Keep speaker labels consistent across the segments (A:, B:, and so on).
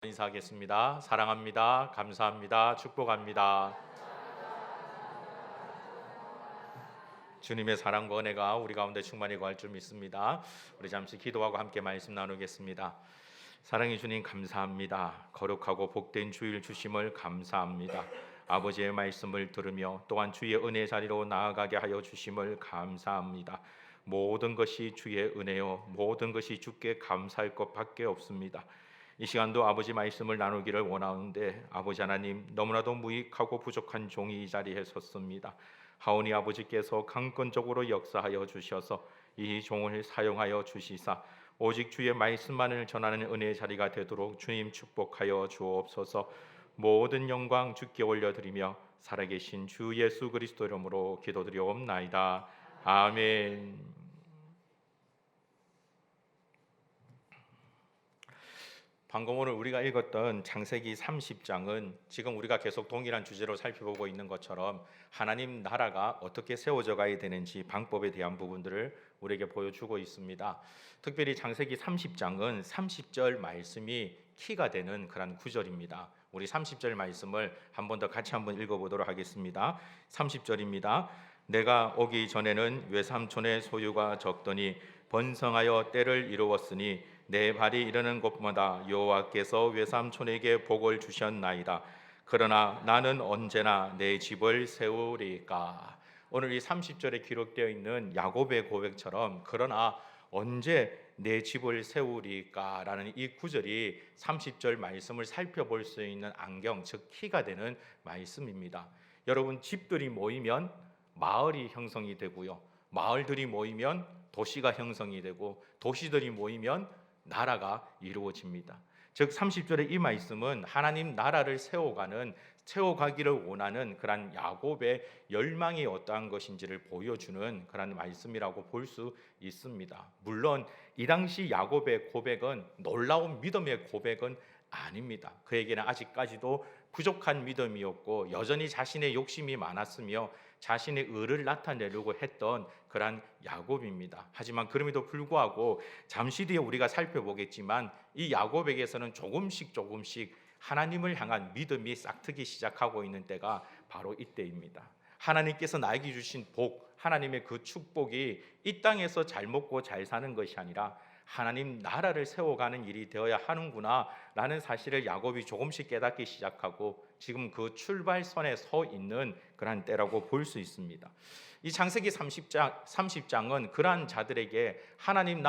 A: 인사하겠습니다. 사랑합니다. 감사합니다. 축복합니다. 주님의 사랑과 은혜가 우리 가운데 충만히 거할 줄 믿습니다. 우리 잠시 기도하고 함께 말씀 나누겠습니다. 사랑해 주님 감사합니다. 거룩하고 복된 주일 주심을 감사합니다. 아버지의 말씀을 들으며 또한 주의 은혜 자리로 나아가게 하여 주심을 감사합니다. 모든 것이 주의 은혜요 모든 것이 주께 감사할 것밖에 없습니다. 이 시간도 아버지 말씀을 나누기를 원하는데 아버지 하나님 너무나도 무익하고 부족한 종이 이 자리에 섰습니다. 하오니 아버지께서 강권적으로 역사하여 주셔서 이 종을 사용하여 주시사 오직 주의 말씀만을 전하는 은혜의 자리가 되도록 주님 축복하여 주옵소서. 모든 영광 주께 올려드리며 살아계신 주 예수 그리스도 이름으로 기도드리옵나이다. 아멘. 방금 오늘 우리가 읽었던 창세기 30장은 지금 우리가 계속 동일한 주제로 살펴보고 있는 것처럼 하나님 나라가 어떻게 세워져 가야 되는지 방법에 대한 부분들을 우리에게 보여주고 있습니다. 특별히 창세기 30장은 30절 말씀이 키가 되는 그런 구절입니다. 우리 30절 말씀을 한 번 더 같이 한번 읽어보도록 하겠습니다. 30절입니다. 내가 오기 전에는 외삼촌의 소유가 적더니 번성하여 때를 이루었으니 내 발이 이르는 곳마다 여호와께서 외삼촌에게 복을 주셨나이다. 그러나 나는 언제나 내 집을 세우리까. 오늘 이 30절에 기록되어 있는 야곱의 고백처럼 그러나 언제 내 집을 세우리까 라는 이 구절이 30절 말씀을 살펴볼 수 있는 안경, 즉 키가 되는 말씀입니다. 여러분, 집들이 모이면 마을이 형성이 되고요, 마을들이 모이면 도시가 형성이 되고 도시들이 모이면 나라가 이루어집니다. 즉 30절의 이 말씀은 하나님 나라를 세워가기를 원하는 그런 야곱의 열망이 어떠한 것인지를 보여주는 그런 말씀이라고 볼 수 있습니다. 물론 이 당시 야곱의 고백은 놀라운 믿음의 고백은 아닙니다. 그에게는 아직까지도 부족한 믿음이었고 여전히 자신의 욕심이 많았으며 자신의 의를 나타내려고 했던 그러한 야곱입니다. 하지만 그럼에도 불구하고 잠시 뒤에 우리가 살펴보겠지만 이 야곱에게서는 조금씩 하나님을 향한 믿음이 싹트기 시작하고 있는 때가 바로 이때입니다. 하나님께서 나에게 주신 복, 하나님의 그 축복이 이 땅에서 잘 먹고 잘 사는 것이 아니라 하나님 나라를 세워가는 일이 되어야 하는구나 라는 사실을 야곱이 조금씩 깨닫기 시작하고 지금 그 출발선에 서 있는 그런 때라고 볼 수 있습니다. 이 창세기 30장은 그러한 자들에게 하나님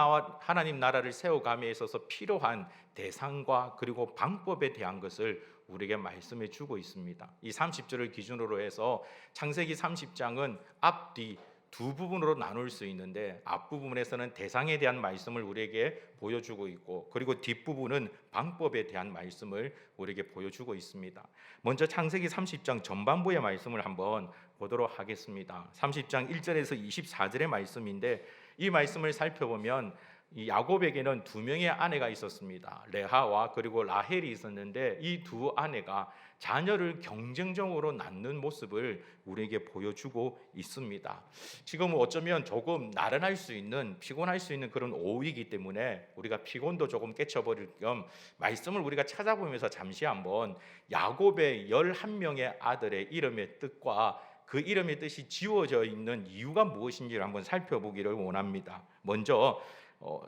A: 나라를 세워감에 있어서 필요한 대상과 그리고 방법에 대한 것을 우리에게 말씀해 주고 있습니다. 이 30절을 기준으로 해서 창세기 30장은 앞뒤 두 부분으로 나눌 수 있는데 앞부분에서는 대상에 대한 말씀을 우리에게 보여주고 있고 그리고 뒷부분은 방법에 대한 말씀을 우리에게 보여주고 있습니다. 먼저 창세기 30장 전반부의 말씀을 한번 보도록 하겠습니다. 30장 1절에서 24절의 말씀인데 이 말씀을 살펴보면 이 야곱에게는 두 명의 아내가 있었습니다. 레아와 그리고 라헬이 있었는데 이 두 아내가 자녀를 경쟁적으로 낳는 모습을 우리에게 보여주고 있습니다. 지금 어쩌면 조금 나른할 수 있는, 피곤할 수 있는 그런 오후이기 때문에 우리가 피곤도 조금 깨쳐버릴 겸 말씀을 우리가 찾아보면서 잠시 한번 야곱의 11명의 아들의 이름의 뜻과 그 이름의 뜻이 지워져 있는 이유가 무엇인지를 한번 살펴보기를 원합니다. 먼저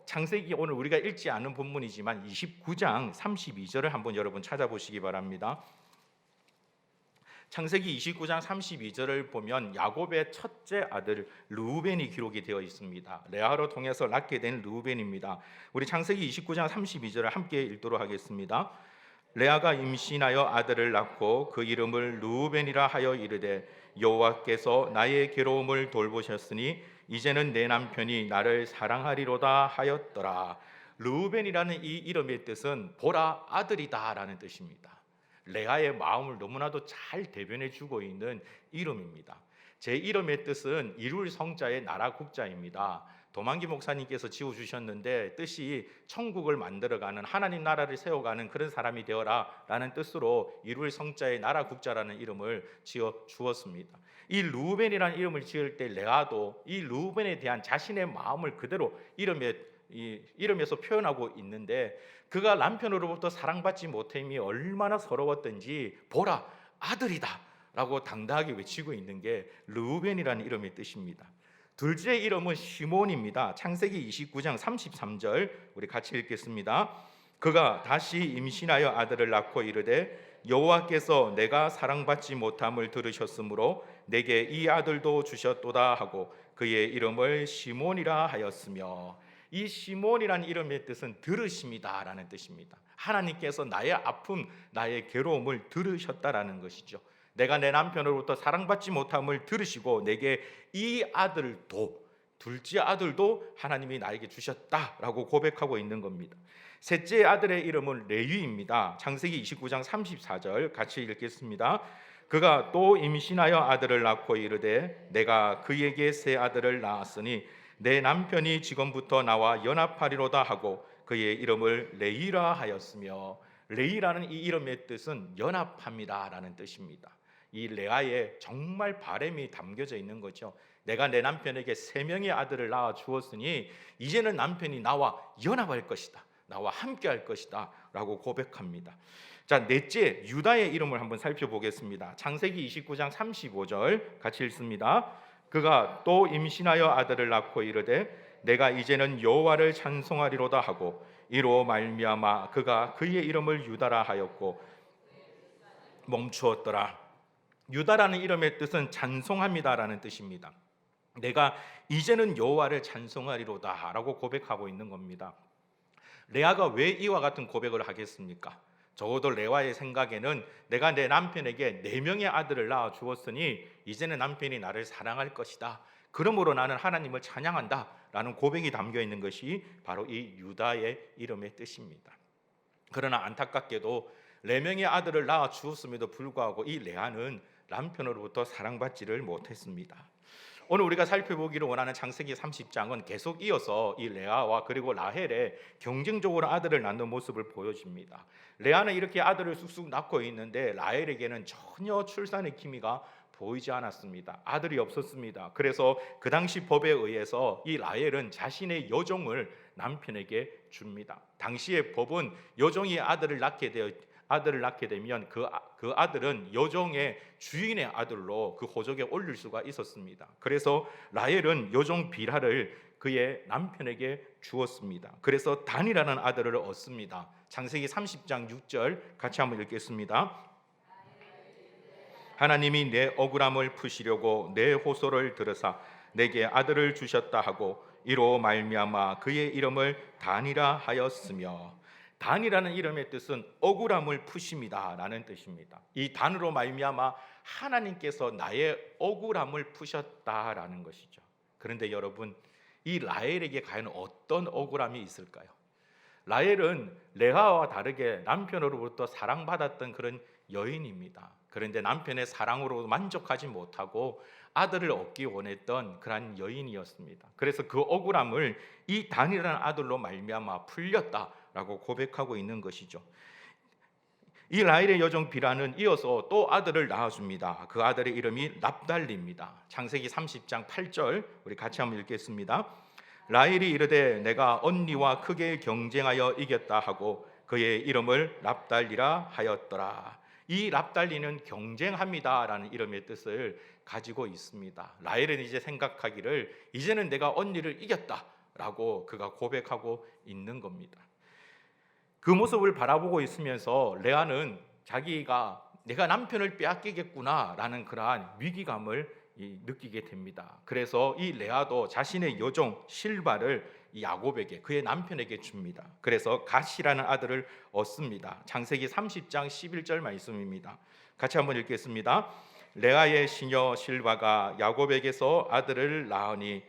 A: 창세기 오늘 우리가 읽지 않은 본문이지만 29장 32절을 한번 여러분 찾아보시기 바랍니다. 창세기 29장 32절을 보면 야곱의 첫째 아들 르우벤이 기록이 되어 있습니다. 레아로 통해서 낳게 된 르우벤입니다. 우리 창세기 29장 32절을 함께 읽도록 하겠습니다. 레아가 임신하여 아들을 낳고 그 이름을 르우벤이라 하여 이르되 여호와께서 나의 괴로움을 돌보셨으니 이제는 내 남편이 나를 사랑하리로다 하였더라. 르우벤이라는 이 이름의 뜻은 보라 아들이다 라는 뜻입니다. 레아의 마음을 너무나도 잘 대변해 주고 있는 이름입니다. 제 이름의 뜻은 이룰 성자의 나라 국자입니다. 도만기 목사님께서 지어주셨는데 뜻이 천국을 만들어가는 하나님 나라를 세워가는 그런 사람이 되어라 라는 뜻으로 이룰 성자의 나라 국자라는 이름을 지어 주었습니다. 이 르우벤이라는 이름을 지을 때 레아도 이 르우벤에 대한 자신의 마음을 그대로 이름에 이 이름에서 표현하고 있는데 그가 남편으로부터 사랑받지 못함이 얼마나 서러웠던지 보라 아들이다 라고 당당하게 외치고 있는 게 르우벤이라는 이름의 뜻입니다. 둘째 이름은 시몬입니다. 창세기 29장 33절 우리 같이 읽겠습니다. 그가 다시 임신하여 아들을 낳고 이르되 여호와께서 내가 사랑받지 못함을 들으셨으므로 내게 이 아들도 주셨도다 하고 그의 이름을 시몬이라 하였으며, 이 시몬이라는 이름의 뜻은 들으심이다 라는 뜻입니다. 하나님께서 나의 아픔, 나의 괴로움을 들으셨다라는 것이죠. 내가 내 남편으로부터 사랑받지 못함을 들으시고 내게 이 아들도, 둘째 아들도 하나님이 나에게 주셨다라고 고백하고 있는 겁니다. 셋째 아들의 이름은 레위입니다. 창세기 29장 34절 같이 읽겠습니다. 그가 또 임신하여 아들을 낳고 이르되 내가 그에게 새 아들을 낳았으니 내 남편이 지금부터 나와 연합하리로다 하고 그의 이름을 레이라 하였으며, 레이라는 이 이름의 뜻은 연합합니다 라는 뜻입니다. 이 레아에 정말 바람이 담겨져 있는 거죠. 내가 내 남편에게 세 명의 아들을 낳아 주었으니 이제는 남편이 나와 연합할 것이다, 나와 함께 할 것이다 라고 고백합니다. 자, 넷째 유다의 이름을 한번 살펴보겠습니다. 창세기 29장 35절 같이 읽습니다. 그가 또 임신하여 아들을 낳고 이르되 내가 이제는 여호와를 찬송하리로다 하고 이로 말미암아 그가 그의 이름을 유다라 하였고 멈추었더라. 유다라는 이름의 뜻은 찬송합니다라는 뜻입니다. 내가 이제는 여호와를 찬송하리로다 라고 고백하고 있는 겁니다. 레아가 왜 이와 같은 고백을 하겠습니까? 적어도 레아의 생각에는 내가 내 남편에게 4명의 아들을 낳아 주었으니 이제는 남편이 나를 사랑할 것이다, 그러므로 나는 하나님을 찬양한다 라는 고백이 담겨 있는 것이 바로 이 유다의 이름의 뜻입니다. 그러나 안타깝게도 4명의 아들을 낳아 주었음에도 불구하고 이 레아는 남편으로부터 사랑받지를 못했습니다. 오늘 우리가 살펴보기를 원하는 창세기 30장은 계속 이어서 이 레아와 그리고 라헬의 경쟁적으로 아들을 낳는 모습을 보여줍니다. 레아는 이렇게 아들을 쑥쑥 낳고 있는데 라헬에게는 전혀 출산의 기미가 보이지 않았습니다. 아들이 없었습니다. 그래서 그 당시 법에 의해서 이 라헬은 자신의 여종을 남편에게 줍니다. 당시의 법은 여종이 아들을 낳게 되면 그 아들은 여종의 주인의 아들로 그 호적에 올릴 수가 있었습니다. 그래서 라헬은 여종 빌하를 그의 남편에게 주었습니다. 그래서 단이라는 아들을 얻습니다. 창세기 30장 6절 같이 한번 읽겠습니다. 하나님이 내 억울함을 푸시려고 내 호소를 들으사 내게 아들을 주셨다 하고 이로 말미암아 그의 이름을 단이라 하였으며, 단이라는 이름의 뜻은 억울함을 푸십니다 라는 뜻입니다. 이 단으로 말미암아 하나님께서 나의 억울함을 푸셨다라는 것이죠. 그런데 여러분, 이 라헬에게 과연 어떤 억울함이 있을까요? 라헬은 레아와 다르게 남편으로부터 사랑받았던 그런 여인입니다. 그런데 남편의 사랑으로 만족하지 못하고 아들을 얻기 원했던 그런 여인이었습니다. 그래서 그 억울함을 이 단이라는 아들로 말미암아 풀렸다라고 고백하고 있는 것이죠. 이 라헬의 여종 비라는 이어서 또 아들을 낳아줍니다. 그 아들의 이름이 납달리입니다. 창세기 30장 8절 우리 같이 한번 읽겠습니다. 라헬이 이르되 내가 언니와 크게 경쟁하여 이겼다 하고 그의 이름을 납달리라 하였더라. 이 납달리는 경쟁합니다 라는 이름의 뜻을 가지고 있습니다. 라헬은 이제 생각하기를 이제는 내가 언니를 이겼다 라고 그가 고백하고 있는 겁니다. 그 모습을 바라보고 있으면서 레아는 자기가 내가 남편을 빼앗기겠구나 라는 그러한 위기감을 느끼게 됩니다. 그래서 이 레아도 자신의 여종 실바를 야곱에게, 그의 남편에게 줍니다. 그래서 갓이라는 아들을 얻습니다. 창세기 30장 11절 말씀입니다. 같이 한번 읽겠습니다. 레아의 시녀 실바가 야곱에게서 아들을 낳으니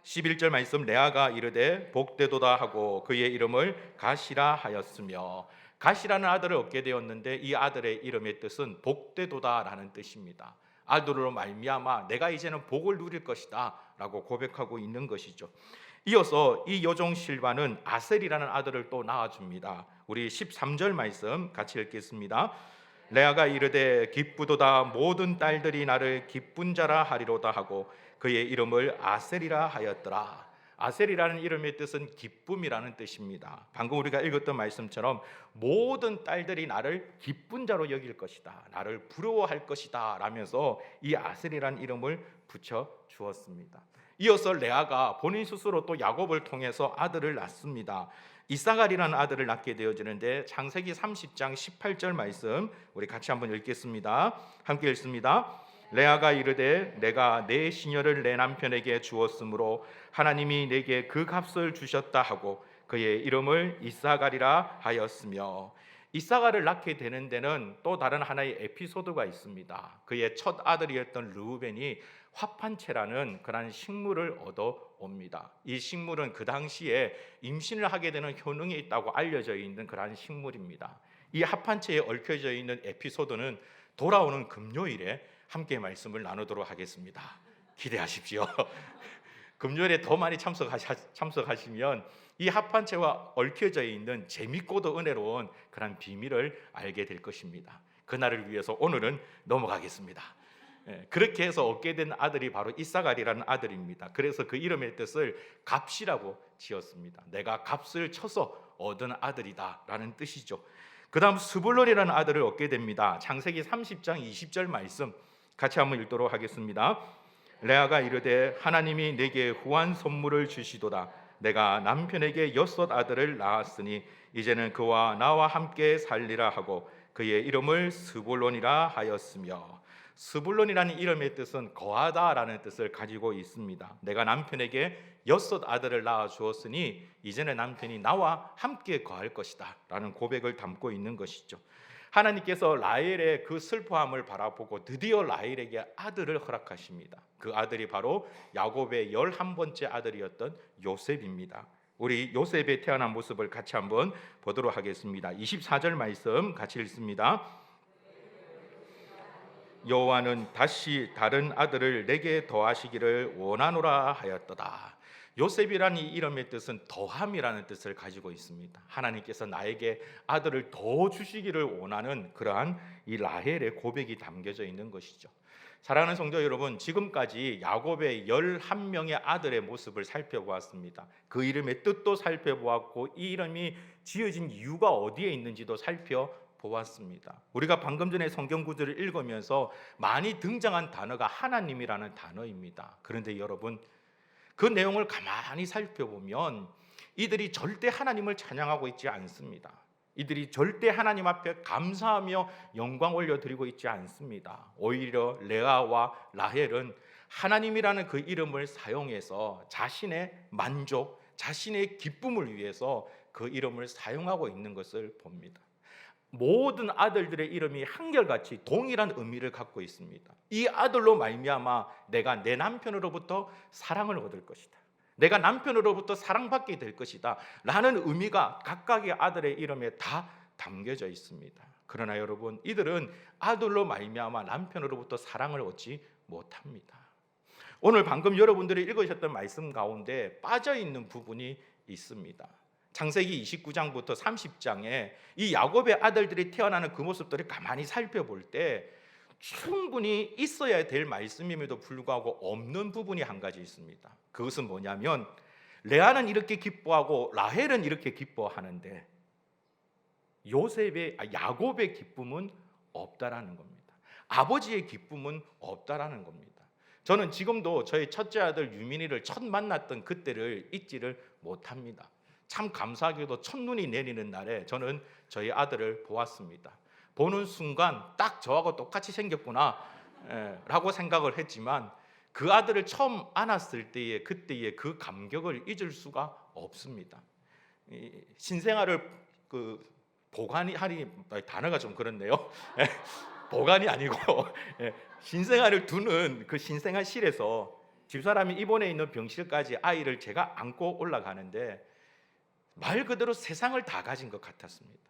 A: 11절 말씀, 레아가 이르되 복되도다 하고 그의 이름을 갓이라 하였으며, 갓이라는 아들을 얻게 되었는데 이 아들의 이름의 뜻은 복되도다 라는 뜻입니다. 아들로 말미암아 내가 이제는 복을 누릴 것이다 라고 고백하고 있는 것이죠. 이어서 이 여종 실바는 아셀이라는 아들을 또 낳아줍니다. 우리 13절 말씀 같이 읽겠습니다. 레아가 이르되 기쁘도다 모든 딸들이 나를 기쁜 자라 하리로다 하고 그의 이름을 아셀이라 하였더라. 아셀이라는 이름의 뜻은 기쁨이라는 뜻입니다. 방금 우리가 읽었던 말씀처럼 모든 딸들이 나를 기쁜 자로 여길 것이다, 나를 부러워할 것이다 라면서 이 아셀이라는 이름을 붙여 주었습니다. 이어서 레아가 본인 스스로 또 야곱을 통해서 아들을 낳습니다. 이사갈이라는 아들을 낳게 되어지는데 창세기 30장 18절 말씀 우리 같이 한번 읽겠습니다. 함께 읽습니다. 레아가 이르되 내가 내 시녀를 내 남편에게 주었으므로 하나님이 내게 그 값을 주셨다 하고 그의 이름을 이사갈이라 하였으며, 이사갈을 낳게 되는 데는 또 다른 하나의 에피소드가 있습니다. 그의 첫 아들이었던 르우벤이 화판채라는 그런 식물을 얻어옵니다. 이 식물은 그 당시에 임신을 하게 되는 효능이 있다고 알려져 있는 그런 식물입니다. 이 화판채에 얽혀져 있는 에피소드는 돌아오는 금요일에 함께 말씀을 나누도록 하겠습니다. 기대하십시오. 금요일에 더 많이 참석하시면 이 합판체와 얽혀져 있는 재밌고도 은혜로운 그런 비밀을 알게 될 것입니다. 그날을 위해서 오늘은 넘어가겠습니다. 그렇게 해서 얻게 된 아들이 바로 이사갈이라는 아들입니다. 그래서 그 이름의 뜻을 값이라고 지었습니다. 내가 값을 쳐서 얻은 아들이다 라는 뜻이죠. 그 다음 스불론이라는 아들을 얻게 됩니다. 창세기 30장 20절 말씀 같이 한번 읽도록 하겠습니다. 레아가 이르되 하나님이 내게 후한 선물을 주시도다. 내가 남편에게 6 아들을 낳았으니 이제는 그와 나와 함께 살리라 하고 그의 이름을 스불론이라 하였으며, 스불론이라는 이름의 뜻은 거하다라는 뜻을 가지고 있습니다. 내가 남편에게 6 아들을 낳아 주었으니 이제는 남편이 나와 함께 거할 것이다 라는 고백을 담고 있는 것이죠. 하나님께서 라헬의 그 슬퍼함을 바라보고 드디어 라헬에게 아들을 허락하십니다. 그 아들이 바로 야곱의 11번째 아들이었던 요셉입니다. 우리 요셉의 태어난 모습을 같이 한번 보도록 하겠습니다. 24절 말씀 같이 읽습니다. 여호와는 다시 다른 아들을 내게 더하시기를 원하노라 하였도다. 요셉이라는 이 이름의 뜻은 더함이라는 뜻을 가지고 있습니다. 하나님께서 나에게 아들을 더 주시기를 원하는 그러한 이 라헬의 고백이 담겨져 있는 것이죠. 사랑하는 성도 여러분, 지금까지 야곱의 11명의 아들의 모습을 살펴보았습니다. 그 이름의 뜻도 살펴보았고 이 이름이 지어진 이유가 어디에 있는지도 살펴보았습니다. 우리가 방금 전에 성경 구절을 읽으면서 많이 등장한 단어가 하나님이라는 단어입니다. 그런데 여러분, 그 내용을 가만히 살펴보면 이들이 절대 하나님을 찬양하고 있지 않습니다. 이들이 절대 하나님 앞에 감사하며 영광 올려드리고 있지 않습니다. 오히려 레아와 라헬은 하나님이라는 그 이름을 사용해서 자신의 만족, 자신의 기쁨을 위해서 그 이름을 사용하고 있는 것을 봅니다. 모든 아들들의 이름이 한결같이 동일한 의미를 갖고 있습니다. 이 아들로 말미암아 내가 내 남편으로부터 사랑을 얻을 것이다, 내가 남편으로부터 사랑받게 될 것이다 라는 의미가 각각의 아들의 이름에 다 담겨져 있습니다. 그러나 여러분, 이들은 아들로 말미암아 남편으로부터 사랑을 얻지 못합니다. 오늘 방금 여러분들이 읽으셨던 말씀 가운데 빠져있는 부분이 있습니다. 창세기 29장부터 30장에 이 야곱의 아들들이 태어나는 그 모습들을 가만히 살펴볼 때 충분히 있어야 될 말씀임에도 불구하고 없는 부분이 한 가지 있습니다. 그것은 뭐냐면 레아는 이렇게 기뻐하고 라헬은 이렇게 기뻐하는데 야곱의 기쁨은 없다라는 겁니다. 아버지의 기쁨은 없다라는 겁니다. 저는 지금도 저희 첫째 아들 유민이를 첫 만났던 그때를 잊지를 못합니다. 참 감사하게도 첫눈이 내리는 날에 저는 저희 아들을 보았습니다. 보는 순간 딱 저하고 똑같이 생겼구나 라고 생각을 했지만 그 아들을 처음 안았을 때의 그때의 그 감격을 잊을 수가 없습니다. 신생아를 보관이 하니 단어가 좀 그렇네요. 보관이 아니고 신생아를 두는 그 신생아실에서 집사람이 입원해 있는 병실까지 아이를 제가 안고 올라가는데 말 그대로 세상을 다 가진 것 같았습니다.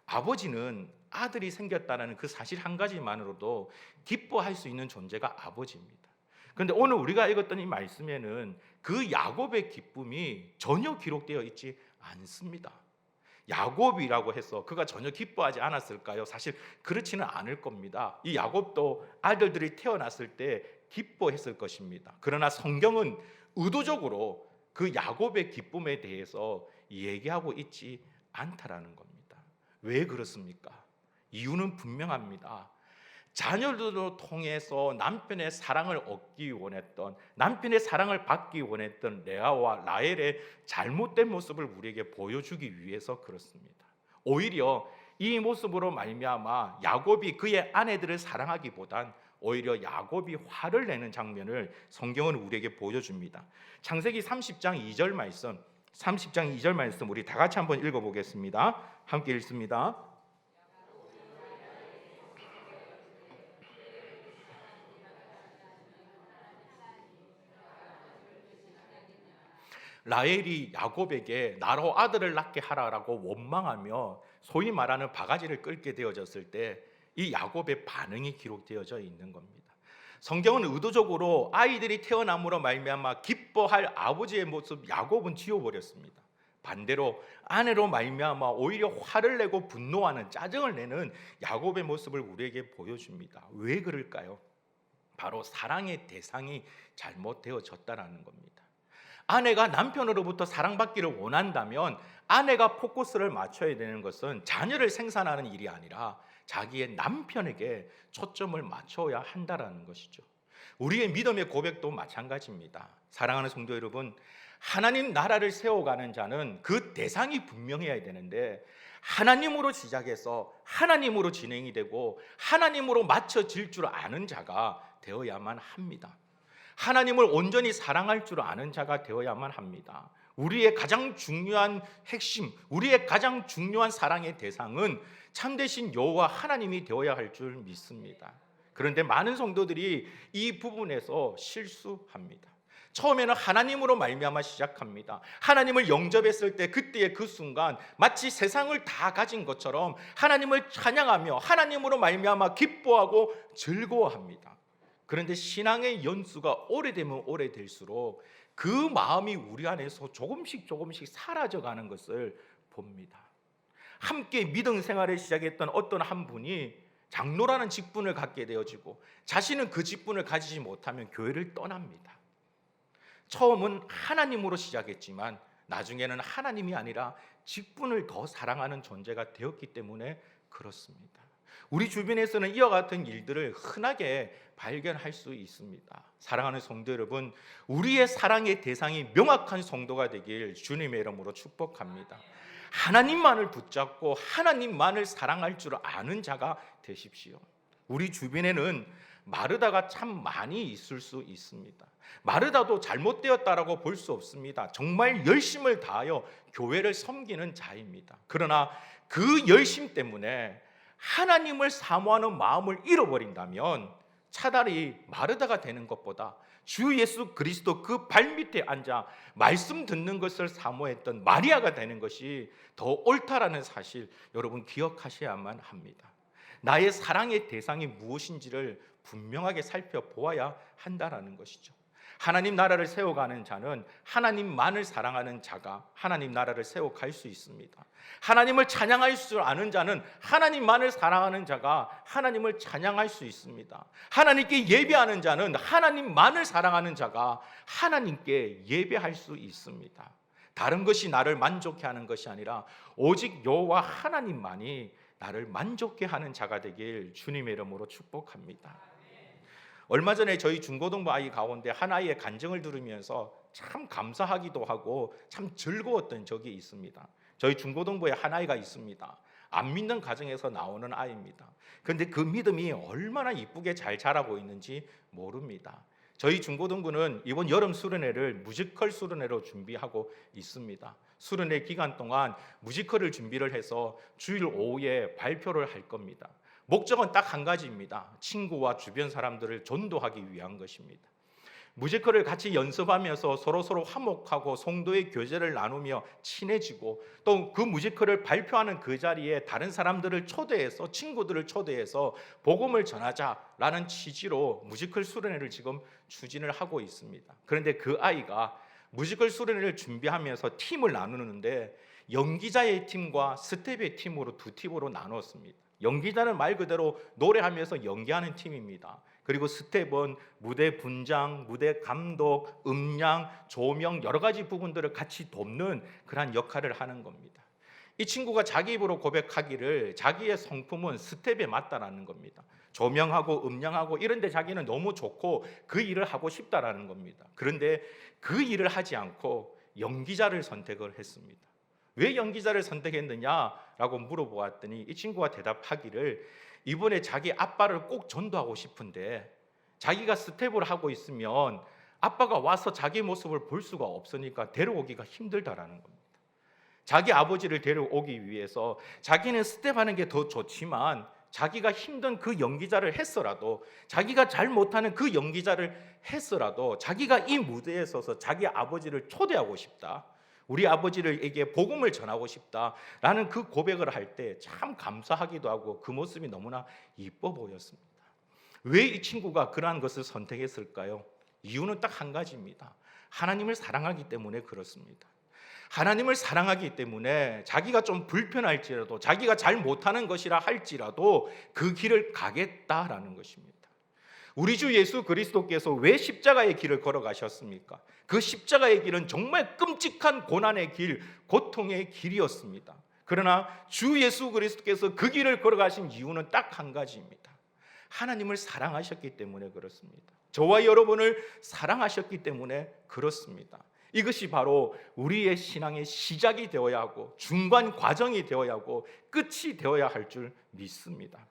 A: 아버지는 아들이 생겼다는 그 사실 한 가지만으로도 기뻐할 수 있는 존재가 아버지입니다. 그런데 오늘 우리가 읽었던 이 말씀에는 그 야곱의 기쁨이 전혀 기록되어 있지 않습니다. 야곱이라고 해서 그가 전혀 기뻐하지 않았을까요? 사실 그렇지는 않을 겁니다. 이 야곱도 아들들이 태어났을 때 기뻐했을 것입니다. 그러나 성경은 의도적으로 그 야곱의 기쁨에 대해서 얘기하고 있지 않다라는 겁니다. 왜 그렇습니까? 이유는 분명합니다. 자녀들을 통해서 남편의 사랑을 얻기 원했던, 남편의 사랑을 받기 원했던 레아와 라헬의 잘못된 모습을 우리에게 보여주기 위해서 그렇습니다. 오히려 이 모습으로 말미암아 야곱이 그의 아내들을 사랑하기보단 오히려 야곱이 화를 내는 장면을 성경은 우리에게 보여줍니다. 창세기 30장 2절 말씀, 30장 2절 말씀 우리 다 같이 한번 읽어보겠습니다. 함께 읽습니다. 라헬이 야곱에게 나로 아들을 낳게 하라라고 원망하며 소위 말하는 바가지를 끌게 되어졌을 때 이 야곱의 반응이 기록되어져 있는 겁니다. 성경은 의도적으로 아이들이 태어남으로 말미암아 기뻐할 아버지의 모습 야곱은 지워버렸습니다. 반대로 아내로 말미암아 오히려 화를 내고 분노하는, 짜증을 내는 야곱의 모습을 우리에게 보여줍니다. 왜 그럴까요? 바로 사랑의 대상이 잘못되어졌다는 겁니다. 아내가 남편으로부터 사랑받기를 원한다면 아내가 포커스를 맞춰야 되는 것은 자녀를 생산하는 일이 아니라 자기의 남편에게 초점을 맞춰야 한다라는 것이죠. 우리의 믿음의 고백도 마찬가지입니다. 사랑하는 성도 여러분, 하나님 나라를 세워가는 자는 그 대상이 분명해야 되는데 하나님으로 시작해서 하나님으로 진행이 되고 하나님으로 맞춰질 줄 아는 자가 되어야만 합니다. 하나님을 온전히 사랑할 줄 아는 자가 되어야만 합니다. 우리의 가장 중요한 핵심, 우리의 가장 중요한 사랑의 대상은 참되신 여호와 하나님이 되어야 할 줄 믿습니다. 그런데 많은 성도들이 이 부분에서 실수합니다. 처음에는 하나님으로 말미암아 시작합니다. 하나님을 영접했을 때 그때의 그 순간 마치 세상을 다 가진 것처럼 하나님을 찬양하며 하나님으로 말미암아 기뻐하고 즐거워합니다. 그런데 신앙의 연수가 오래되면 오래될수록 그 마음이 우리 안에서 조금씩 사라져가는 것을 봅니다. 함께 믿음 생활을 시작했던 어떤 한 분이 장로라는 직분을 갖게 되어지고 자신은 그 직분을 가지지 못하면 교회를 떠납니다. 처음은 하나님으로 시작했지만 나중에는 하나님이 아니라 직분을 더 사랑하는 존재가 되었기 때문에 그렇습니다. 우리 주변에서는 이와 같은 일들을 흔하게 발견할 수 있습니다. 사랑하는 성도 여러분, 우리의 사랑의 대상이 명확한 성도가 되길 주님의 이름으로 축복합니다. 하나님만을 붙잡고 하나님만을 사랑할 줄 아는 자가 되십시오. 우리 주변에는 마르다가 참 많이 있을 수 있습니다. 마르다도 잘못되었다라고 볼 수 없습니다. 정말 열심을 다하여 교회를 섬기는 자입니다. 그러나 그 열심 때문에 하나님을 사모하는 마음을 잃어버린다면 차라리 마르다가 되는 것보다 주 예수 그리스도 그 발밑에 앉아 말씀 듣는 것을 사모했던 마리아가 되는 것이 더 옳다라는 사실 여러분 기억하셔야만 합니다. 나의 사랑의 대상이 무엇인지를 분명하게 살펴보아야 한다라는 것이죠. 하나님 나라를 세워가는 자는 하나님만을 사랑하는 자가 하나님 나라를 세워갈 수 있습니다. 하나님을 찬양할 줄 아는 자는 하나님만을 사랑하는 자가 하나님을 찬양할 수 있습니다. 하나님께 예배하는 자는 하나님만을 사랑하는 자가 하나님께 예배할 수 있습니다. 다른 것이 나를 만족해 하는 것이 아니라 오직 여호와 하나님만이 나를 만족해 하는 자가 되길 주님의 이름으로 축복합니다. 얼마 전에 저희 중고등부 아이 가운데 한 아이의 간증을 들으면서 참 감사하기도 하고 참 즐거웠던 적이 있습니다. 저희 중고등부에 한 아이가 있습니다. 안 믿는 가정에서 나오는 아이입니다. 그런데 그 믿음이 얼마나 이쁘게 잘 자라고 있는지 모릅니다. 저희 중고등부는 이번 여름 수련회를 뮤지컬 수련회로 준비하고 있습니다. 수련회 기간 동안 뮤지컬을 준비를 해서 주일 오후에 발표를 할 겁니다. 목적은 딱 한 가지입니다. 친구와 주변 사람들을 전도하기 위한 것입니다. 뮤지컬을 같이 연습하면서 서로 화목하고 성도의 교제를 나누며 친해지고 또 그 뮤지컬을 발표하는 그 자리에 다른 사람들을 초대해서 친구들을 초대해서 복음을 전하자라는 취지로 뮤지컬 수련회를 지금 추진을 하고 있습니다. 그런데 그 아이가 뮤지컬 수련회를 준비하면서 팀을 나누는데 연기자의 팀과 스텝의 팀으로 두 팀으로 나눴습니다. 연기자는 말 그대로 노래하면서 연기하는 팀입니다. 그리고 스텝은 무대 분장, 무대 감독, 음량, 조명 여러 가지 부분들을 같이 돕는 그런 역할을 하는 겁니다. 이 친구가 자기 입으로 고백하기를 자기의 성품은 스텝에 맞다라는 겁니다. 조명하고 음량하고 이런 데 자기는 너무 좋고 그 일을 하고 싶다라는 겁니다. 그런데 그 일을 하지 않고 연기자를 선택을 했습니다. 왜 연기자를 선택했느냐라고 물어보았더니 이 친구가 대답하기를 이번에 자기 아빠를 꼭 전도하고 싶은데 자기가 스텝을 하고 있으면 아빠가 와서 자기 모습을 볼 수가 없으니까 데려오기가 힘들다라는 겁니다. 자기 아버지를 데려오기 위해서 자기는 스텝하는 게 더 좋지만 자기가 힘든 그 연기자를 했어라도 자기가 잘 못하는 그 연기자를 했어라도 자기가 이 무대에 서서 자기 아버지를 초대하고 싶다. 우리 아버지에게 복음을 전하고 싶다라는 그 고백을 할 때 참 감사하기도 하고 그 모습이 너무나 이뻐 보였습니다. 왜 이 친구가 그러한 것을 선택했을까요? 이유는 딱 한 가지입니다. 하나님을 사랑하기 때문에 그렇습니다. 하나님을 사랑하기 때문에 자기가 좀 불편할지라도 자기가 잘 못하는 것이라 할지라도 그 길을 가겠다라는 것입니다. 우리 주 예수 그리스도께서 왜 십자가의 길을 걸어가셨습니까? 그 십자가의 길은 정말 끔찍한 고난의 길, 고통의 길이었습니다. 그러나 주 예수 그리스도께서 그 길을 걸어가신 이유는 딱 한 가지입니다. 하나님을 사랑하셨기 때문에 그렇습니다. 저와 여러분을 사랑하셨기 때문에 그렇습니다. 이것이 바로 우리의 신앙의 시작이 되어야 하고 중간 과정이 되어야 하고 끝이 되어야 할 줄 믿습니다.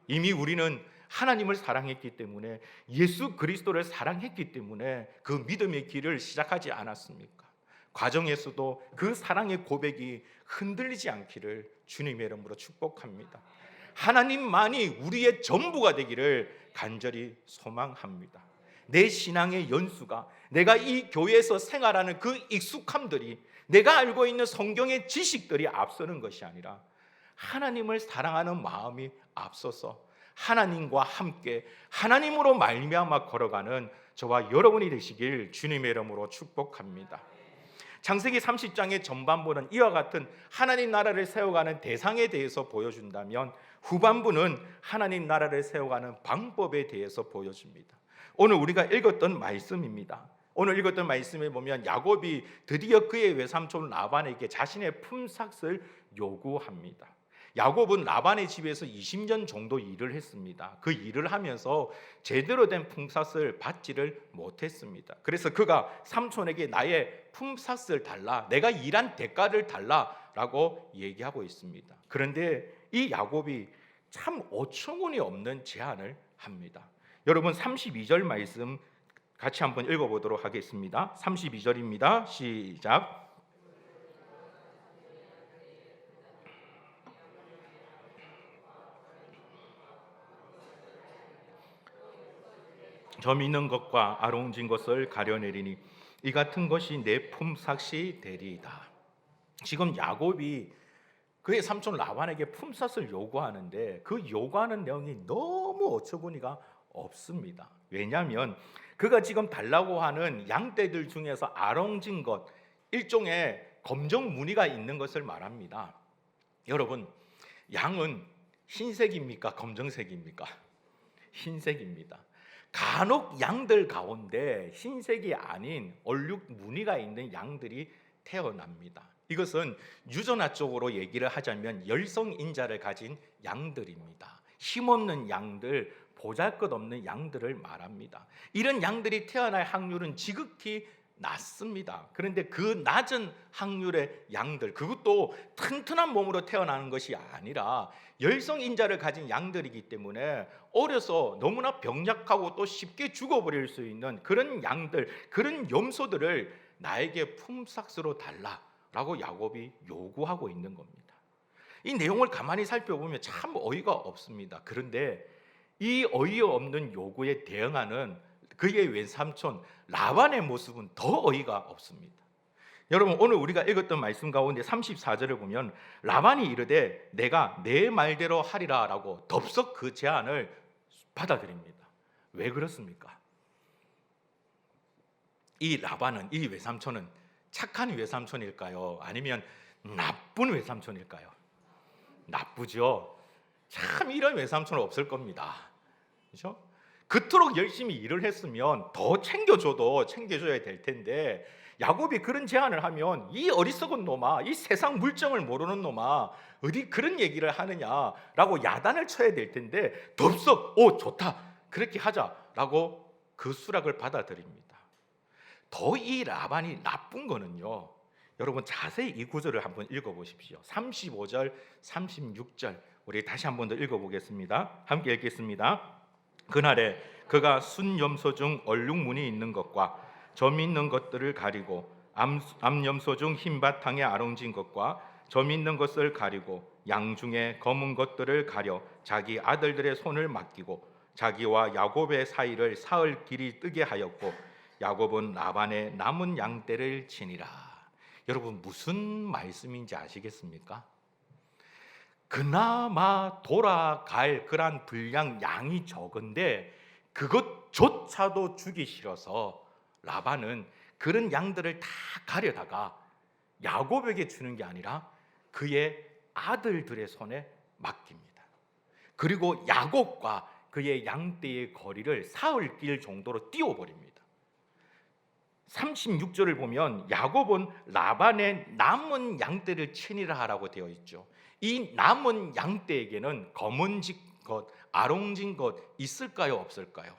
A: 이미 우리는 하나님을 사랑했기 때문에 예수 그리스도를 사랑했기 때문에 그 믿음의 길을 시작하지 않았습니까? 과정에서도 그 사랑의 고백이 흔들리지 않기를 주님의 이름으로 축복합니다. 하나님만이 우리의 전부가 되기를 간절히 소망합니다. 내 신앙의 연수가 내가 이 교회에서 생활하는 그 익숙함들이 내가 알고 있는 성경의 지식들이 앞서는 것이 아니라 하나님을 사랑하는 마음이 앞서서 하나님과 함께 하나님으로 말미암아 걸어가는 저와 여러분이 되시길 주님의 이름으로 축복합니다. 창세기 30장의 전반부는 이와 같은 하나님 나라를 세워가는 대상에 대해서 보여준다면 후반부는 하나님 나라를 세워가는 방법에 대해서 보여줍니다. 오늘 우리가 읽었던 말씀입니다. 오늘 읽었던 말씀에 보면 야곱이 드디어 그의 외삼촌 라반에게 자신의 품삯을 요구합니다. 야곱은 라반의 집에서 20년 정도 일을 했습니다. 그 일을 하면서 제대로 된 품삯을 받지를 못했습니다. 그래서 그가 삼촌에게 나의 품삯을 달라, 내가 일한 대가를 달라라고 얘기하고 있습니다. 그런데 이 야곱이 참 어처구니 없는 제안을 합니다. 여러분 32절 말씀 같이 한번 읽어보도록 하겠습니다. 32절입니다. 시작. 점 있는 것과 아롱진 것을 가려내리니 이 같은 것이 내 품삯이 되리이다. 지금 야곱이 그의 삼촌 라반에게 품삯을 요구하는데 그 요구하는 내용이 너무 어처구니가 없습니다. 왜냐하면 그가 지금 달라고 하는 양떼들 중에서 아롱진 것, 일종의 검정 무늬가 있는 것을 말합니다. 여러분, 양은 흰색입니까? 검정색입니까? 흰색입니다. 간혹 양들 가운데 흰색이 아닌 얼룩 무늬가 있는 양들이 태어납니다. 이것은 유전화 쪽으로 얘기를 하자면 열성인자를 가진 양들입니다. 힘없는 양들, 보잘것없는 양들을 말합니다. 이런 양들이 태어날 확률은 지극히 낮습니다. 그런데 그 낮은 확률의 양들, 그것도 튼튼한 몸으로 태어나는 것이 아니라 열성인자를 가진 양들이기 때문에 어려서 너무나 병약하고 또 쉽게 죽어버릴 수 있는 그런 양들, 그런 염소들을 나에게 품삯으로 달라라고 야곱이 요구하고 있는 겁니다. 이 내용을 가만히 살펴보면 참 어이가 없습니다. 그런데 이 어이없는 요구에 대응하는 그의 외삼촌 라반의 모습은 더 어이가 없습니다. 여러분, 오늘 우리가 읽었던 말씀 가운데 34절을 보면 라반이 이르되 내가 내 말대로 하리라 라고 덥석 그 제안을 받아들입니다. 왜 그렇습니까? 이 라반은, 이 외삼촌은 착한 외삼촌일까요? 아니면 나쁜 외삼촌일까요? 나쁘죠. 참 이런 외삼촌은 없을 겁니다. 그렇죠? 그토록 열심히 일을 했으면 더 챙겨줘야 될 텐데 야곱이 그런 제안을 하면 이 어리석은 놈아, 이 세상 물정을 모르는 놈아, 어디 그런 얘기를 하느냐라고 야단을 쳐야 될 텐데 덥석 좋다 그렇게 하자라고 그 수락을 받아들입니다. 더 이 라반이 나쁜 거는요, 여러분 자세히 이 구절을 한번 읽어보십시오. 35절 36절 우리 다시 한번 더 읽어보겠습니다. 함께 읽겠습니다. 그날에 그가 순염소 중 얼룩무늬 있는 것과 점 있는 것들을 가리고 암염소 중 흰 바탕에 아롱진 것과 점 있는 것을 가리고 양 중에 검은 것들을 가려 자기 아들들의 손을 맡기고 자기와 야곱의 사이를 사흘 길이 뜨게 하였고 야곱은 라반의 남은 양떼를 치니라. 여러분 무슨 말씀인지 아시겠습니까? 그나마 돌아갈 그런 분량 양이 적은데 그것조차도 주기 싫어서 라반은 그런 양들을 다 가려다가 야곱에게 주는 게 아니라 그의 아들들의 손에 맡깁니다. 그리고 야곱과 그의 양떼의 거리를 사흘 길 정도로 띄워버립니다. 36절을 보면 야곱은 라반의 남은 양떼를 치니라 하라고 되어 있죠. 이 남은 양떼에게는 검은진 것, 아롱진 것 있을까요? 없을까요?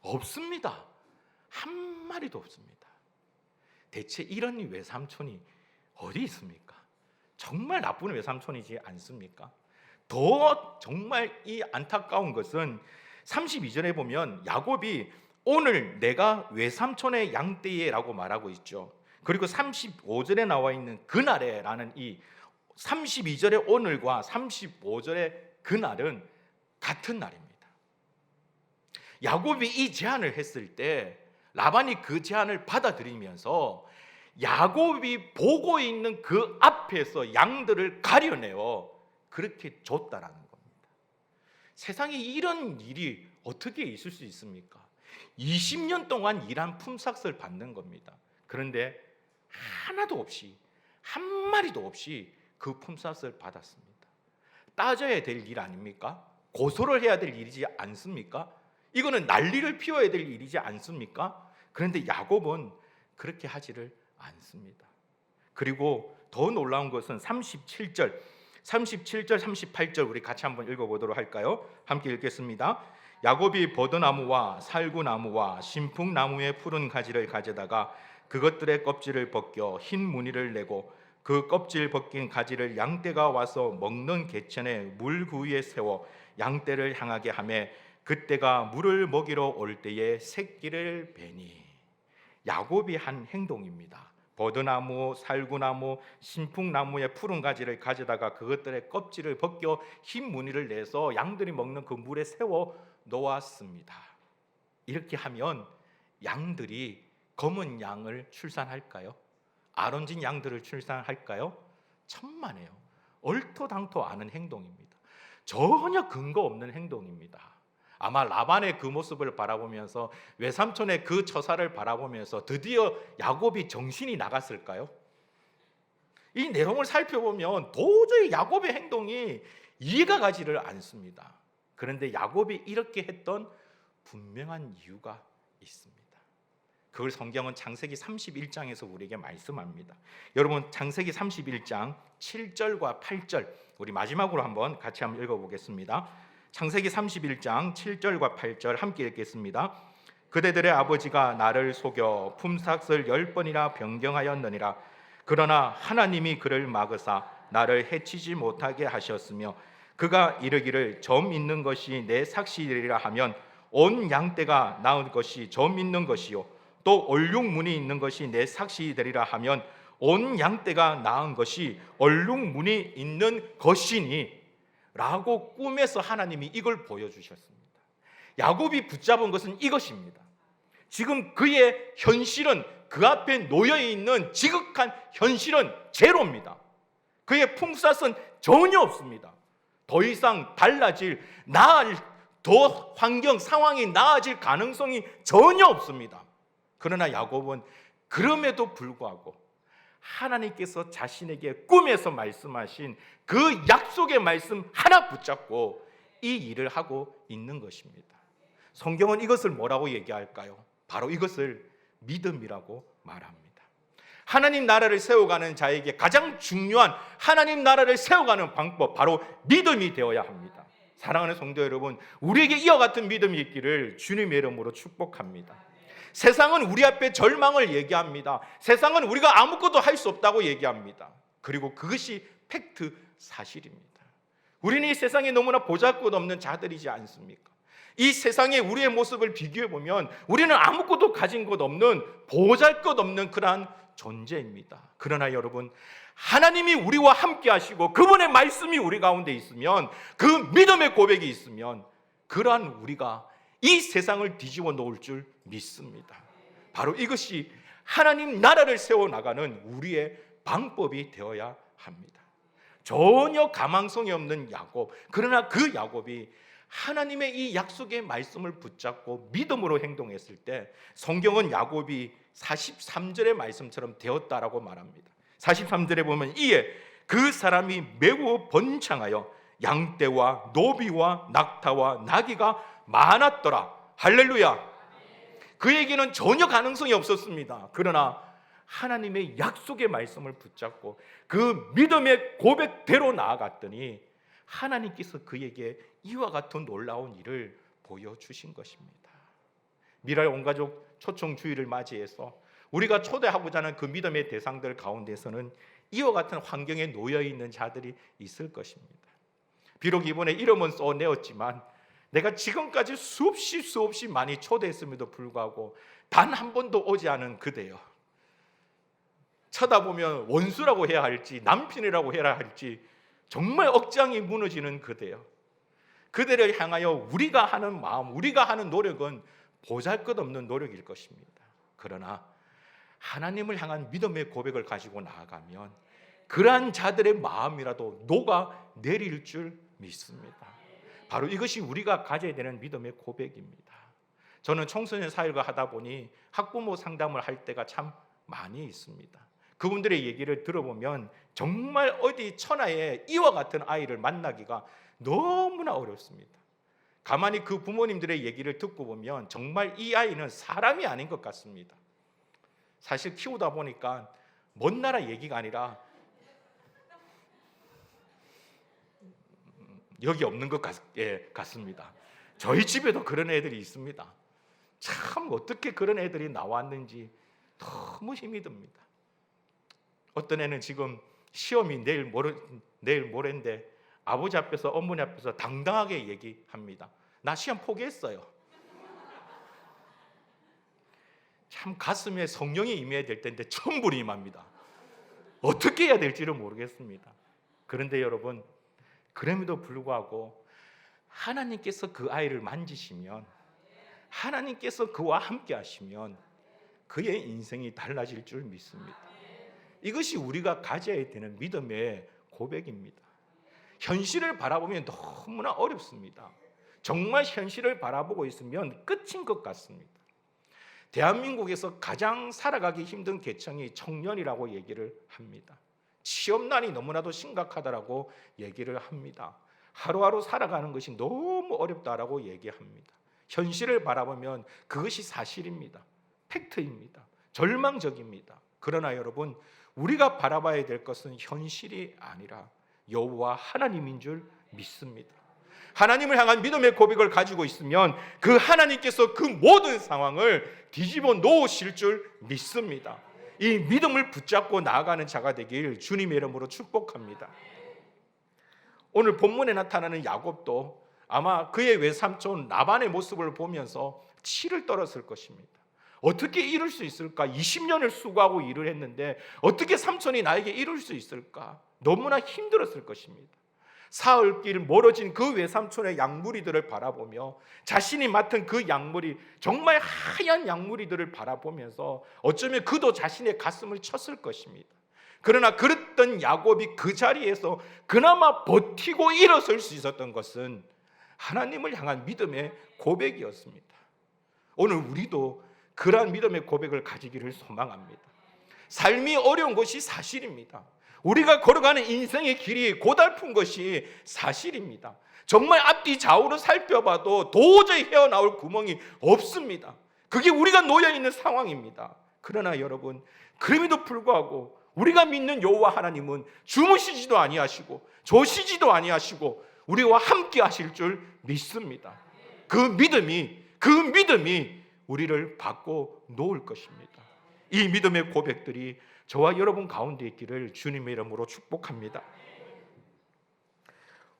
A: 없습니다. 한 마리도 없습니다. 대체 이런 외삼촌이 어디 있습니까? 정말 나쁜 외삼촌이지 않습니까? 더 정말 이 안타까운 것은 32절에 보면 야곱이 오늘 내가 외삼촌의 양떼에라고 말하고 있죠. 그리고 35절에 나와 있는 그날에라는 이 32절의 오늘과 35절의 그날은 같은 날입니다. 야곱이 이 제안을 했을 때 라반이 그 제안을 받아들이면서 야곱이 보고 있는 그 앞에서 양들을 가려내어 그렇게 줬다라는 겁니다. 세상에 이런 일이 어떻게 있을 수 있습니까? 20년 동안 일한 품삯을 받는 겁니다. 그런데 하나도 없이, 한 마리도 없이 그 품삯을 받았습니다. 따져야 될 일 아닙니까? 고소를 해야 될 일이지 않습니까? 이거는 난리를 피워야 될 일이지 않습니까? 그런데 야곱은 그렇게 하지를 않습니다. 그리고 더 놀라운 것은 37절, 38절 우리 같이 한번 읽어보도록 할까요? 함께 읽겠습니다. 야곱이 버드나무와 살구나무와 신풍나무의 푸른 가지를 가져다가 그것들의 껍질을 벗겨 흰 무늬를 내고 그 껍질 벗긴 가지를 양떼가 와서 먹는 개천에 물 그 위에 세워 양떼를 향하게 하며 그때가 물을 먹이러 올 때에 새끼를 베니. 야곱이 한 행동입니다. 버드나무, 살구나무, 신풍나무의 푸른 가지를 가져다가 그것들의 껍질을 벗겨 흰 무늬를 내서 양들이 먹는 그 물에 세워 놓았습니다. 이렇게 하면 양들이 검은 양을 출산할까요? 아론진 양들을 출산할까요? 천만에요. 얼토당토 않은 행동입니다. 전혀 근거 없는 행동입니다. 아마 라반의 그 모습을 바라보면서 외삼촌의 그 처사를 바라보면서 드디어 야곱이 정신이 나갔을까요? 이 내용을 살펴보면 도저히 야곱의 행동이 이해가 가지를 않습니다. 그런데 야곱이 이렇게 했던 분명한 이유가 있습니다. 그걸 성경은 창세기 31장에서 우리에게 말씀합니다. 여러분 창세기 31장 7절과 8절 우리 마지막으로 같이 한번 읽어보겠습니다. 창세기 31장 7절과 8절 함께 읽겠습니다. 그대들의 아버지가 나를 속여 품삯을 10번이나 변경하였느니라. 그러나 하나님이 그를 막으사 나를 해치지 못하게 하셨으며 그가 이르기를 점 있는 것이 내 삭시되리라 하면 온 양떼가 낳은 것이 점 있는 것이요 또 얼룩무늬 있는 것이 내 삭시되리라 하면 온 양떼가 낳은 것이 얼룩무늬 있는 것이니 라고 꿈에서 하나님이 이걸 보여주셨습니다. 야곱이 붙잡은 것은 이것입니다. 지금 그의 현실은 그 앞에 놓여있는 지극한 현실은 제로입니다. 그의 품삯은 전혀 없습니다. 더 이상 달라질 더 환경 상황이 나아질 가능성이 전혀 없습니다. 그러나 야곱은 그럼에도 불구하고 하나님께서 자신에게 꿈에서 말씀하신 그 약속의 말씀 하나 붙잡고 이 일을 하고 있는 것입니다. 성경은 이것을 뭐라고 얘기할까요? 바로 이것을 믿음이라고 말합니다. 하나님 나라를 세워가는 자에게 가장 중요한 하나님 나라를 세워가는 방법, 바로 믿음이 되어야 합니다. 사랑하는 성도 여러분, 우리에게 이와 같은 믿음이 있기를 주님의 이름으로 축복합니다. 세상은 우리 앞에 절망을 얘기합니다. 세상은 우리가 아무것도 할 수 없다고 얘기합니다. 그리고 그것이 팩트, 사실입니다. 우리는 이 세상에 너무나 보잘것없는 자들이지 않습니까? 이 세상에 우리의 모습을 비교해 보면 우리는 아무것도 가진 것 없는, 보잘것없는 그러한 존재입니다. 그러나 여러분, 하나님이 우리와 함께 하시고 그분의 말씀이 우리 가운데 있으면, 그 믿음의 고백이 있으면, 그러한 우리가 이 세상을 뒤집어 놓을 줄 믿습니다. 바로 이것이 하나님 나라를 세워나가는 우리의 방법이 되어야 합니다. 전혀 가망성이 없는 야곱, 그러나 그 야곱이 하나님의 이 약속의 말씀을 붙잡고 믿음으로 행동했을 때 성경은 야곱이 43절의 말씀처럼 되었다라고 말합니다. 43절에 보면 이에 그 사람이 매우 번창하여 양떼와 노비와 낙타와 나귀가 많았더라. 할렐루야. 그에게는 전혀 가능성이 없었습니다. 그러나 하나님의 약속의 말씀을 붙잡고 그 믿음의 고백대로 나아갔더니 하나님께서 그에게 이와 같은 놀라운 일을 보여주신 것입니다. 미랄 온가족 초청주의를 맞이해서 우리가 초대하고자 하는 그 믿음의 대상들 가운데서는 이와 같은 환경에 놓여있는 자들이 있을 것입니다. 비록 이번에 이름은 써내었지만 내가 지금까지 수없이 많이 초대했음에도 불구하고 단 한 번도 오지 않은 그대여, 쳐다보면 원수라고 해야 할지 남편이라고 해야 할지 정말 억장이 무너지는 그대여, 그대를 향하여 우리가 하는 마음, 우리가 하는 노력은 보잘것없는 노력일 것입니다. 그러나 하나님을 향한 믿음의 고백을 가지고 나아가면 그러한 자들의 마음이라도 녹아내릴 줄 믿습니다. 바로 이것이 우리가 가져야 되는 믿음의 고백입니다. 저는 청소년 사역을 하다 보니 학부모 상담을 할 때가 참 많이 있습니다. 그분들의 얘기를 들어보면 정말 어디 천하에 이와 같은 아이를 만나기가 너무나 어렵습니다. 가만히 그 부모님들의 얘기를 듣고 보면 정말 이 아이는 사람이 아닌 것 같습니다. 사실 키우다 보니까 먼 나라 얘기가 아니라 여기 없는 것 같습니다. 저희 집에도 그런 애들이 있습니다. 참 어떻게 그런 애들이 나왔는지 너무 힘이 듭니다. 어떤 애는 지금 시험이 내일 모레인데 아버지 앞에서 어머니 앞에서 당당하게 얘기합니다. 나 시험 포기했어요. 참 가슴에 성령이 임해야 될 텐데 천불이 임합니다. 어떻게 해야 될지를 모르겠습니다. 그런데 여러분, 그럼에도 불구하고 하나님께서 그 아이를 만지시면, 하나님께서 그와 함께 하시면 그의 인생이 달라질 줄 믿습니다. 이것이 우리가 가져야 되는 믿음의 고백입니다. 현실을 바라보면 너무나 어렵습니다. 정말 현실을 바라보고 있으면 끝인 것 같습니다. 대한민국에서 가장 살아가기 힘든 계층이 청년이라고 얘기를 합니다. 취업난이 너무나도 심각하다라고 얘기를 합니다. 하루하루 살아가는 것이 너무 어렵다라고 얘기합니다. 현실을 바라보면 그것이 사실입니다. 팩트입니다. 절망적입니다. 그러나 여러분, 우리가 바라봐야 될 것은 현실이 아니라 여호와 하나님인 줄 믿습니다. 하나님을 향한 믿음의 고백을 가지고 있으면 그 하나님께서 그 모든 상황을 뒤집어 놓으실 줄 믿습니다. 이 믿음을 붙잡고 나아가는 자가 되길 주님의 이름으로 축복합니다. 오늘 본문에 나타나는 야곱도 아마 그의 외삼촌 라반의 모습을 보면서 치를 떨었을 것입니다. 어떻게 이룰 수 있을까? 20년을 수고하고 일을 했는데 어떻게 삼촌이 나에게 이룰 수 있을까? 너무나 힘들었을 것입니다. 사흘길 멀어진 그 외삼촌의 양무리들을 바라보며 자신이 맡은 그 양무리, 정말 하얀 양무리들을 바라보면서 어쩌면 그도 자신의 가슴을 쳤을 것입니다. 그러나 그랬던 야곱이 그 자리에서 그나마 버티고 일어설 수 있었던 것은 하나님을 향한 믿음의 고백이었습니다. 오늘 우리도 그러한 믿음의 고백을 가지기를 소망합니다. 삶이 어려운 것이 사실입니다. 우리가 걸어가는 인생의 길이 고달픈 것이 사실입니다. 정말 앞뒤 좌우로 살펴봐도 도저히 헤어나올 구멍이 없습니다. 그게 우리가 놓여있는 상황입니다. 그러나 여러분, 그럼에도 불구하고 우리가 믿는 여호와 하나님은 주무시지도 아니하시고 조시지도 아니하시고 우리와 함께 하실 줄 믿습니다. 그 믿음이 우리를 바꿔 놓을 것입니다. 이 믿음의 고백들이 저와 여러분 가운데 있기를 주님의 이름으로 축복합니다.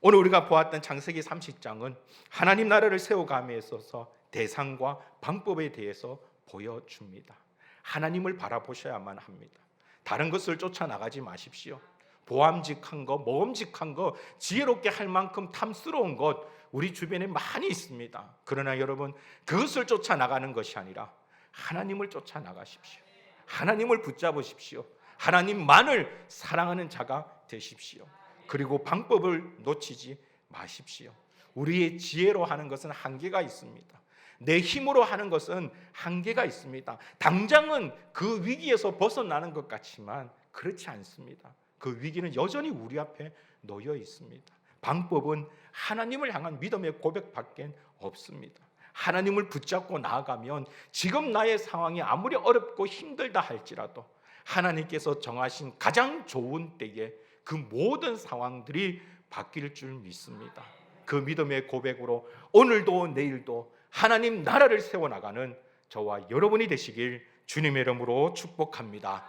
A: 오늘 우리가 보았던 창세기 30장은 하나님 나라를 세워감에 있어서 대상과 방법에 대해서 보여줍니다. 하나님을 바라보셔야만 합니다. 다른 것을 쫓아나가지 마십시오. 보암직한 것, 모험직한 것, 지혜롭게 할 만큼 탐스러운 것 우리 주변에 많이 있습니다. 그러나 여러분, 그것을 쫓아나가는 것이 아니라 하나님을 쫓아나가십시오. 하나님을 붙잡으십시오. 하나님만을 사랑하는 자가 되십시오. 그리고 방법을 놓치지 마십시오. 우리의 지혜로 하는 것은 한계가 있습니다. 내 힘으로 하는 것은 한계가 있습니다. 당장은 그 위기에서 벗어나는 것 같지만 그렇지 않습니다. 그 위기는 여전히 우리 앞에 놓여 있습니다. 방법은 하나님을 향한 믿음의 고백밖에 없습니다. 하나님을 붙잡고 나아가면 지금 나의 상황이 아무리 어렵고 힘들다 할지라도 하나님께서 정하신 가장 좋은 때에 그 모든 상황들이 바뀔 줄 믿습니다. 그 믿음의 고백으로 오늘도 내일도 하나님 나라를 세워나가는 저와 여러분이 되시길 주님의 이름으로 축복합니다.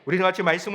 A: 우리 다 같이 말씀을